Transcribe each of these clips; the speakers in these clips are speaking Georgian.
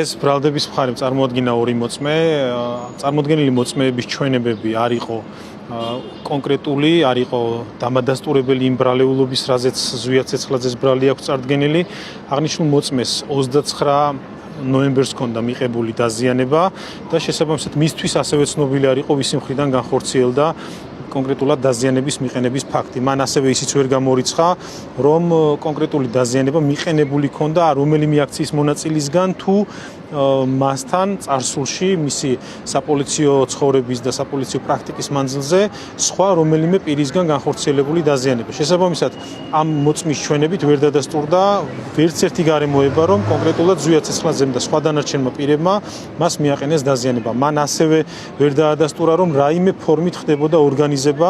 ეს ბრალდების მხარე წარმოადგენა ორი მოწმე, წარმოდგენილი მოწმეების ჩვენებები არ იყო კონკრეტული, არ იყო დამადასტურებელი იმ ბრალეულობის, რაზეც ზვია ცეცხლაძეს ბრალი აქვს წარდგენილი. აღნიშნულ მოწმეს 29 ნოემბერს ჰქონდა მიღებული დაზიანება და შესაბამისად მისთვის ასევე ცნობილი არ იყო ვისი მხრიდან განხორციელდა კონკრეტულად დაზიანების მიყენების ფაქტი. მან ასევე ისიც ვერ გამორიცხა, რომ კონკრეტული დაზიანება მიყენებული ჰქონდა რომელიმე აქციის მონაწილისგან თუ მასთან წარსულში მისი საპოლიციო ცხოვრების და საპოლიციო პრაქტიკის მანძილზე სხვა რომელიმე პირისგან განხორციელებული დაზიანება. შესაბამისად, ამ მოწმის ჩვენებით ვერ დადასტურდა ვერც ერთი გარემოება, რომ კონკრეტულად ზვია ცეცხლაძემ და სხვა დანარჩენმა პირებმა მას მიაყენეს დაზიანება. მან ასევე ვერ დაადასტურა, რომ რაიმე ფორმით ხდებოდა ორგანიზება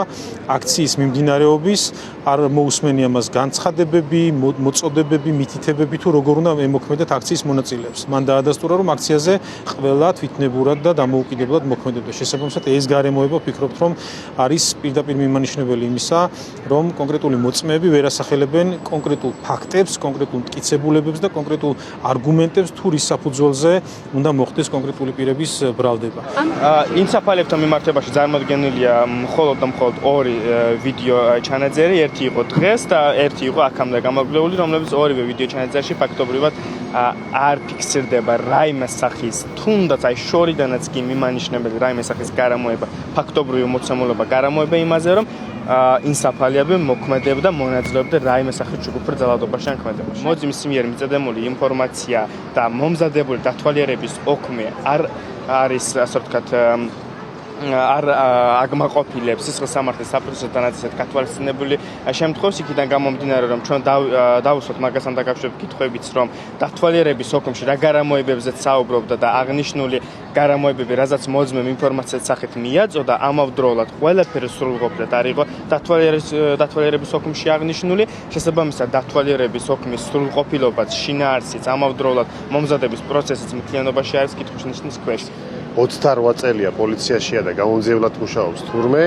აქციის მიმდინარეობის, არ მოусმენია მას განცხადებები, მოწოდებები, მითითებები თუ როგორ უნდა ემოქმედათ აქციის მონაწილეებს. მან დაადასტურა, რომ აქციაზე ყველა თვითნებურად და დამოუკიდებლად მოქმედებდა. შესაბამისად, ეს გარემოება ვფიქრობთ, რომ არის პირდაპირ მიმანიშნებელი იმისა, რომ კონკრეტული მოწმეები ვერ ასახელებენ კონკრეტულ ფაქტებს, კონკრეტულ მტკიცებულებებს და კონკრეტულ არგუმენტებს, თუ რის საფუძველზე უნდა მოხდეს კონკრეტული პირების ბრალდება. ინსაფალებთან მიმართებაში წარმოდგენილია მხოლოდ და მხოლოდ ორი ვიდეო ჩანაწერი, ერთი იყო დღეს და ერთი იყო აქამდე გამაგვლეული, რომლებიც ორივე ვიდეო ჩანაწერში ფაქტობრივად არ ფიქსირდება რაიმე სახის, თუნდაც აი შორიდანაც კი მიმანიშნებელი რაიმე სახის გარამოება, ფაქტობრივი მოცემულობა გარამოება იმაზე, რომ ინსაფალიები მოქმედებდა, მონაწილეობდა რაიმე სახის ჯგუფურ ძალადობაში ან ქმედებაში. მოძიმის მიერ მიწოდებული ინფორმაცია და მომზადებული დათვალიერების ოქმე არ არის, ასე ვთქვათ, არ აგმაყოფილებს სისხლის სამართლის საპროცესო დანაწილად გათვალისწინებული შემთხვევებს, იქიდან გამომდინარე, რომ ჩვენ დავუსვათ მაგასთან დაკავშირებით კითხვებიც, რომ დათვალიერების ოქმში რა გარამოებებზეც საუბრობდა და აღნიშნული გარამოებები, რაზეც მოძმემ ინფორმაციას სახით მიაწოდა, ამავდროულად ყველაფერი სრულყოფილად არ იყო დათვალიერების ოქმში აღნიშნული, შესაბამისად დათვალიერების ოქმის სრულყოფილობაც, შინაარსიც, ამავდროულად მომზადების პროცესიც მთლიანობაში არის კითხვის ნიშნის ქვეშ. 28 წელია პოლიციაშია და გამომძიებლად მუშაობს თურმე,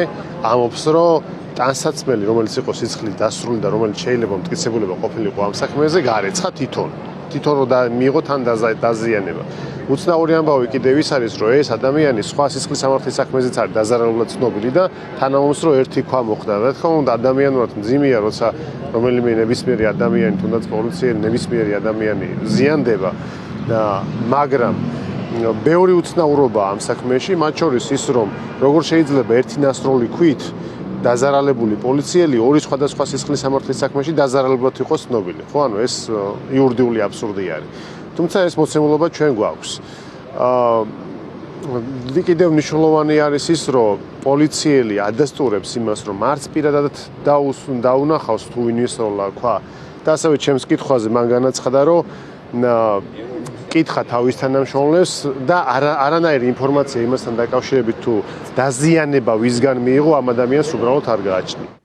ამობს, რომ ტანსაცმელი, რომელიც იყო სისხლით დასრული და რომელიც შეიძლება მტკიცებულება ყოფილიყო ამ საქმეზე, გარეცხა თვითონ რომ მიიღო თან დაზიანება. უცნაური ამბავი კიდევ ის არის, რომ ეს ადამიანი სხვა სისხლის სამართლის საქმეზეც არის დაზარალულად ცნობილი და თანამომს რომ ერთი ქვა მოხდა. რა თქმა უნდა, ადამიანურად მძიმეა, როცა რომელიმე ნებისმიერი ადამიანი, თუნდაც პოლიციელი ნებისმიერი ადამიანი ზიანდება და მაგრამ ბევრი უცნაურობაა ამ საქმეში, მათ შორის ის, რომ როგორ შეიძლება ერთი ნასროლი ქვით დაზარალებული პოლიციელი ორი სხვადასხვა სისხლის სამართლის საქმეში დაზარალებლად იყოს ცნობილი. ხო, ანუ ეს იურიდიული აბსურდი არის. თუმცა ეს მოცემულობა ჩვენ გვაქვს. კიდევ მნიშვნელოვანი არის ის, რომ პოლიციელი ადასტურებს იმას, რომ არც პირადად დაუნახავს თუ ვინ ისროლა ქვა და ასევე ჩემს კითხვაზე მან განაცხადა, რომ კითხა თავის თანამშრომლებს და არანაირი ინფორმაცია იმასთან დაკავშირებით თუ დაზიანება ვისგან მიიღო ამ ადამიანს უბრალოდ არ გააჩნია.